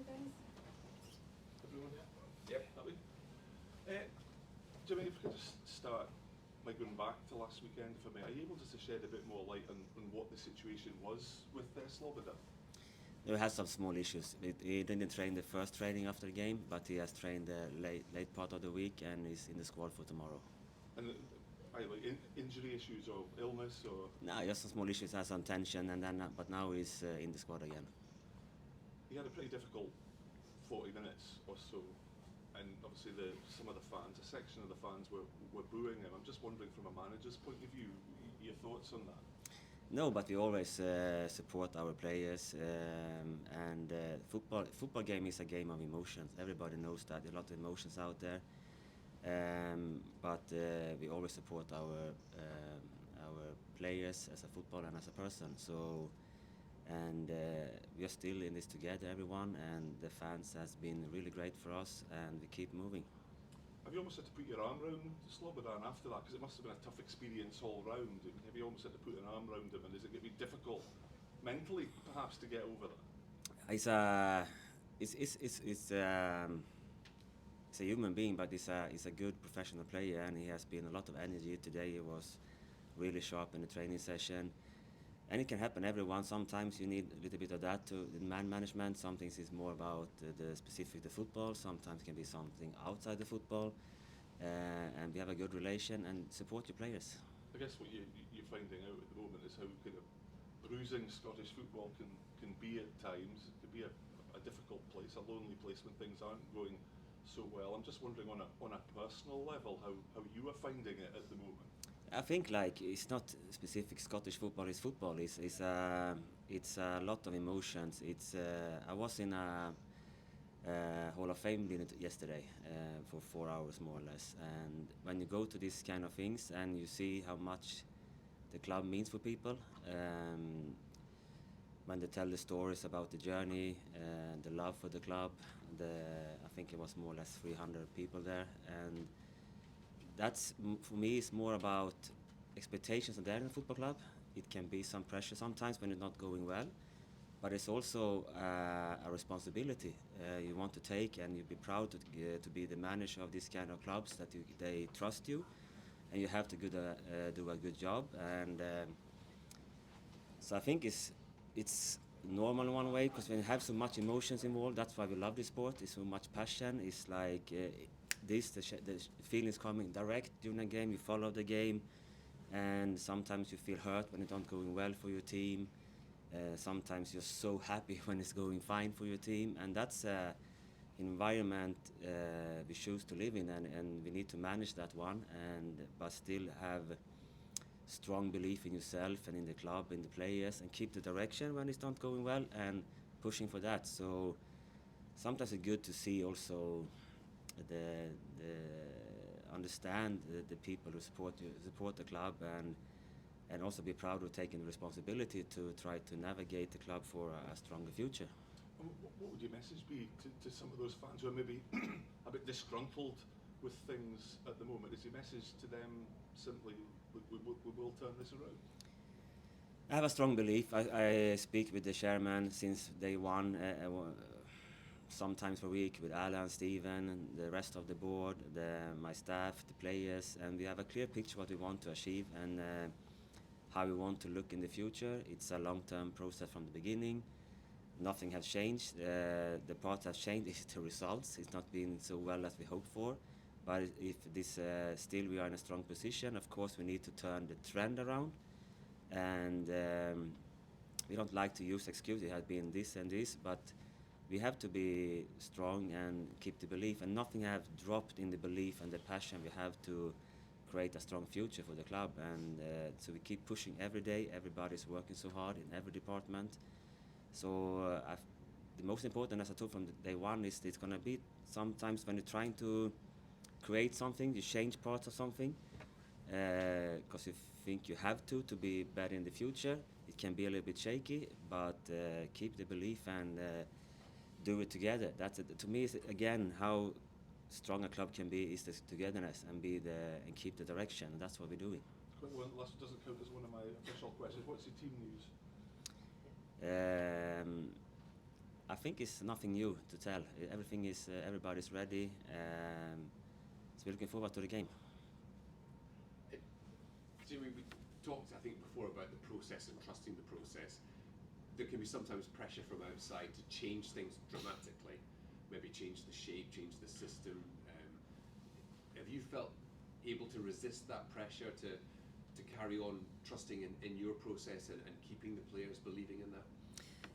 things? Everyone? Yep. Happy? Jimmy, if we could just start by going back to last weekend for me, are you able just to shed a bit more light on what the situation was with Slobodan? We had some small issues. He didn't train the first training after the game, but he has trained the late part of the week and is in the squad for tomorrow. And are you like injury issues or illness or? No, just some small issues, has some tension, and then but now he's in the squad again. He had a pretty difficult 40 minutes or so, and obviously some of the fans, a section of the fans were booing him. I'm just wondering from a manager's point of view, your thoughts on that? No, but we always support our players, and football game is a game of emotions. Everybody knows that. There are a lot of emotions out there, but we always support our players as a footballer and as a person. So, and we are still in this together, everyone, and the fans has been really great for us, and we keep moving. Have you almost had to put your arm around Slobodan after that? Because it must have been a tough experience all round. Have you almost had to put an arm around him, and is it going to be difficult mentally, perhaps, to get over that? It's a human being, but he's a good professional player, and he has been a lot of energy. Today he was really sharp in the training session. And it can happen, everyone. Sometimes you need a little bit of that to the man management. Some things is more about the football. Sometimes it can be something outside the football. And we have a good relation and support your players. I guess what you're finding out at the moment is how kind of bruising Scottish football can be at times. It can be a difficult place, a lonely place when things aren't going so well. I'm just wondering on a personal level how you are finding it at the moment. I think like it's not specific Scottish football. It's football. It's a lot of emotions. I was in a Hall of Fame dinner yesterday for 4 hours more or less. And when you go to these kind of things and you see how much the club means for people, when they tell the stories about the journey, the love for the club, I think it was more or less 300 people there, and that's, for me, it's more about expectations are there in a football club. It can be some pressure sometimes when it's not going well, but it's also a responsibility you want to take, and you'll be proud to be the manager of this kind of clubs that they trust you, and you have to do a good job. And so I think it's normal in one way, because when you have so much emotions involved, that's why we love this sport. It's so much passion. It's like the feelings coming direct during the game. You follow the game, and sometimes you feel hurt when it's not going well for your team. Sometimes you're so happy when it's going fine for your team, and that's an environment we choose to live in, and we need to manage that one, but still have strong belief in yourself and in the club, in the players, and keep the direction when it's not going well and pushing for that. So sometimes it's good to see also understand the people who support the club, and also be proud of taking the responsibility to try to navigate the club for a stronger future. What would your message be to some of those fans who are maybe a bit disgruntled with things at the moment? Is your message to them simply, we will turn this around? I have a strong belief. I speak with the chairman since day one, sometimes per week, with Alan, Stephen, and the rest of the board, my staff, the players, and we have a clear picture what we want to achieve and how we want to look in the future. It's a long-term process from the beginning. Nothing has changed. The part that changed is the results. It's not been so well as we hoped for. But if this still we are in a strong position, of course we need to turn the trend around. And we don't like to use excuses. It has been this and this, but we have to be strong and keep the belief. And nothing has dropped in the belief and the passion. We have to create a strong future for the club, and so we keep pushing every day. Everybody's working so hard in every department. So the most important, as I told from day one, is it's going to be sometimes when you're trying to create something, you change parts of something because you think you have to be better in the future. It can be a little bit shaky, but keep the belief and do it together. That's it. To me, is again how strong a club can be is the togetherness and keep the direction. And that's what we're doing. Quick one, last doesn't count as one of my official questions. What's your team news? I think it's nothing new to tell. Everything is, everybody's ready. So we're looking forward to the game. Jimmy, we talked, I think, before about the process and trusting the process. There can be sometimes pressure from outside to change things dramatically, maybe change the shape, change the system. Have you felt able to resist that pressure to carry on trusting in your process and keeping the players believing in that?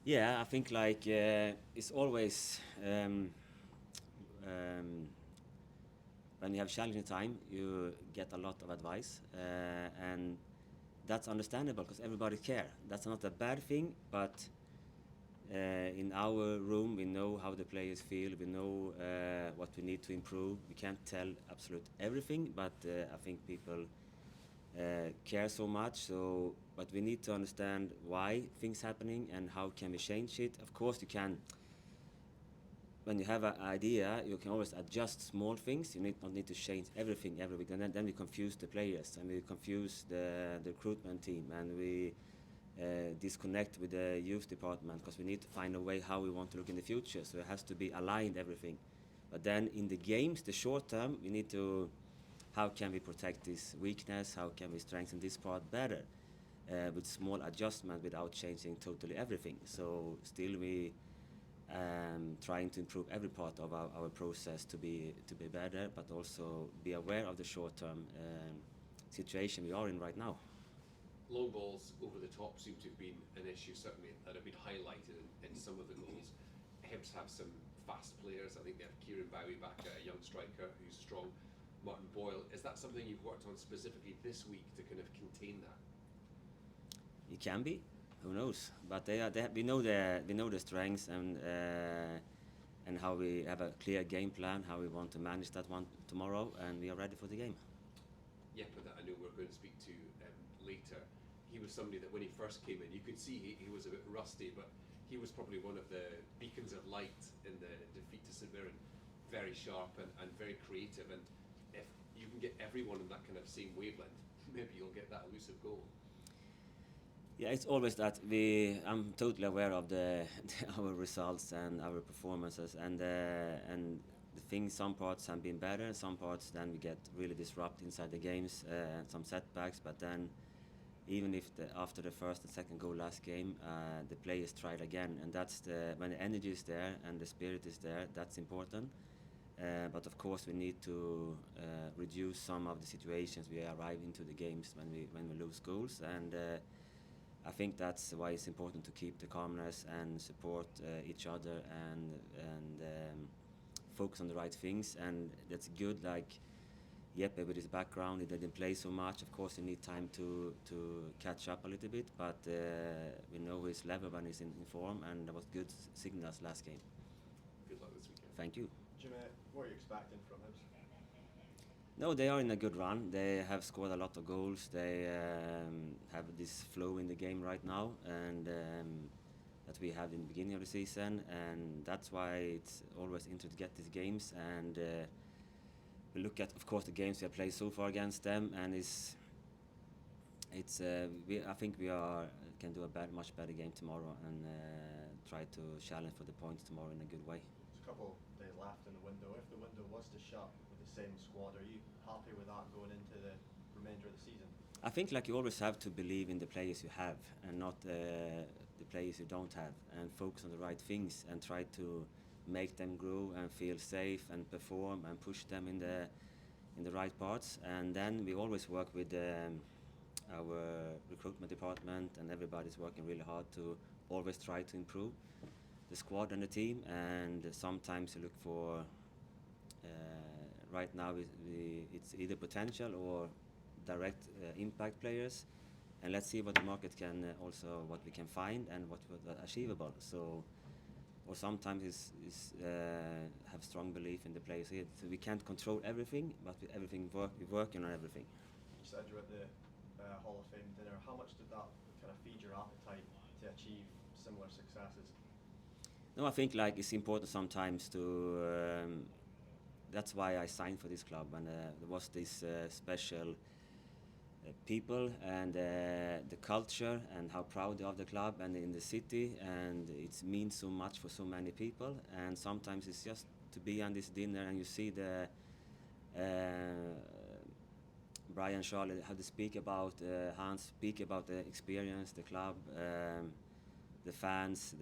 Yeah, I think like it's always when you have challenging time, you get a lot of advice, and that's understandable because everybody cares. That's not a bad thing, but in our room we know how the players feel, we know what we need to improve. We can't tell absolute everything, but I think people care so much. So, but we need to understand why things happening and how can we change it. Of course, you can. When you have an idea, you can always adjust small things. You not need to change everything every week, and then we confuse the players and we confuse the recruitment team, and we disconnect with the youth department because we need to find a way how we want to look in the future. So it has to be aligned everything. But then in the games, the short term, we need to. How can we protect this weakness? How can we strengthen this part better with small adjustment without changing totally everything? So still we trying to improve every part of our process to be better, but also be aware of the short-term situation we are in right now. Long balls over the top seem to have been an issue, certainly, that have been highlighted in some of the goals. Hibs have some fast players. I think they have Kieran Bowie back, a young striker who's strong. Martin Boyle, is that something you've worked on specifically this week to kind of contain that? It can be, who knows? But we know the strengths and how we have a clear game plan, how we want to manage that one tomorrow, and we are ready for the game. Jeppe, that I know we're going to speak to later, he was somebody that when he first came in, you could see he was a bit rusty, but he was probably one of the beacons of light in the defeat to St Mirren. Very sharp and very creative, and if you can get everyone in that kind of same wavelength, maybe you'll get that elusive goal. Yeah, it's always that I'm totally aware of our results and our performances, and the things. Some parts have been better, some parts then we get really disrupted inside the games, some setbacks. But then, even if after the first and second goal last game, the players tried again, and that's when the energy is there and the spirit is there. That's important. But of course, we need to reduce some of the situations we arrive into the games when we lose goals, and I think that's why it's important to keep the calmness and support each other and focus on the right things. And that's good. Like Jeppe with his background, he didn't play so much. Of course, he need time to catch up a little bit, but we know his level when he's in form, and there was good signals last game. Good luck this weekend. Thank you. Jimmy, what are you expecting from Hibs? No, they are in a good run. They have scored a lot of goals. They have this flow in the game right now, and that we had in the beginning of the season, and that's why it's always interesting to get these games. And we look at, of course, the games we have played so far against them, and I think we can do a much better game tomorrow, and try to challenge for the points tomorrow in a good way. There's a couple days left in the window. If the window was to shut with the same squad, are you happy with that going into the remainder of the season? I think like you always have to believe in the players you have and not the players you don't have, and focus on the right things and try to make them grow and feel safe and perform and push them in the right parts. And then we always work with our recruitment department, and everybody's working really hard to always try to improve the squad and the team. And sometimes you look for right now it's either potential or direct impact players, and let's see what the market can also what we can find and what achievable. So, or sometimes is have strong belief in the players here. So we can't control everything, but we're working on everything. You said you're at the Hall of Fame dinner. How much did that kind of feed your appetite to achieve similar successes? No, I think like it's important sometimes to. That's why I signed for this club, and there was this special people and the culture and how proud they are of the club and in the city, and it means so much for so many people. And sometimes it's just to be on this dinner and you see the Brian Charlie how to speak about Hans speak about the experience, the club, the fans,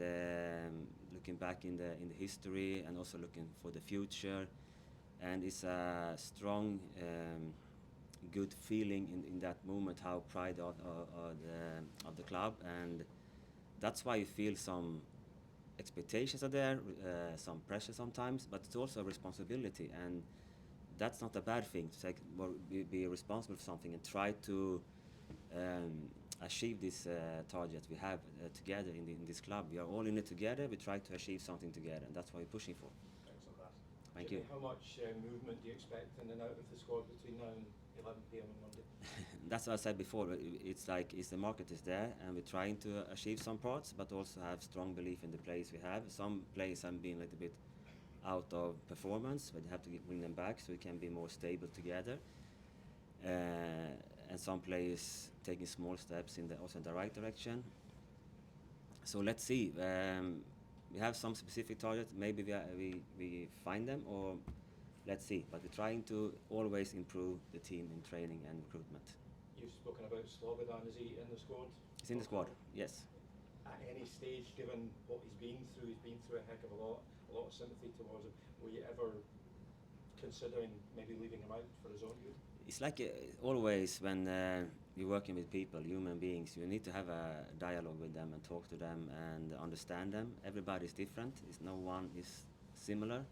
looking back in the history and also looking for the future, and it's a strong good feeling in that moment, how proud of the club, and that's why you feel some expectations are there, some pressure sometimes, but it's also a responsibility, and that's not a bad thing to take, be responsible for something and try to achieve this target we have together in this club. We are all in it together. We try to achieve something together, and that's what we're pushing for. Excellent, Bas. Thank Jimmy, you. how much movement do you expect in and out of the squad between now and 11 p.m. on Monday? That's what I said before. It's like the market is there, and we're trying to achieve some parts, but also have strong belief in the players we have. Some players have been a little bit out of performance, but you have to bring them back so we can be more stable together. And some players taking small steps also in the right direction. So let's see. We have some specific targets. Maybe we find them, or let's see. But we're trying to always improve the team in training and recruitment. You've spoken about Slobodan. Is he in the squad? He's in the squad, yes. At any stage, given what he's been through a heck of a lot of sympathy towards him. Were you ever considering maybe leaving him out for his own good? It's like always when you're working with people, human beings, you need to have a dialogue with them and talk to them and understand them. Everybody's different. No one is similar,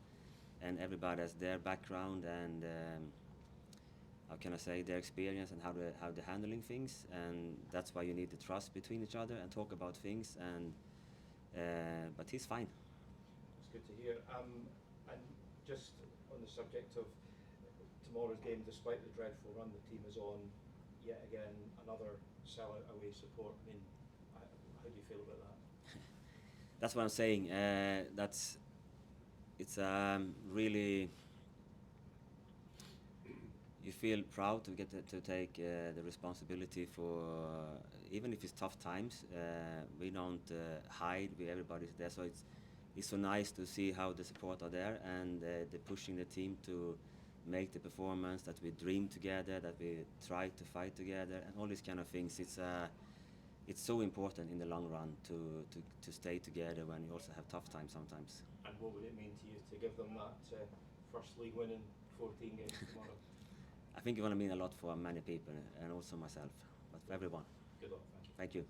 and everybody has their background and how can I say, their experience and how they're handling things, and that's why you need the trust between each other and talk about things. And but he's fine. It's good to hear. And just on the subject of tomorrow's game, despite the dreadful run the team is on, yet again another sellout away support. I mean, how do you feel about that? That's what I'm saying. It's really, you feel proud to get to take the responsibility for, even if it's tough times. We don't hide. Everybody's there, so it's so nice to see how the support are there, and they're pushing the team to make the performance that we dream together, that we try to fight together, and all these kind of things. It's so important in the long run to stay together when you also have tough times sometimes. And what would it mean to you to give them that first league win in 14 games tomorrow? I think it's going to mean a lot for many people, and also myself, but for everyone. Good luck. Thank you. Thank you.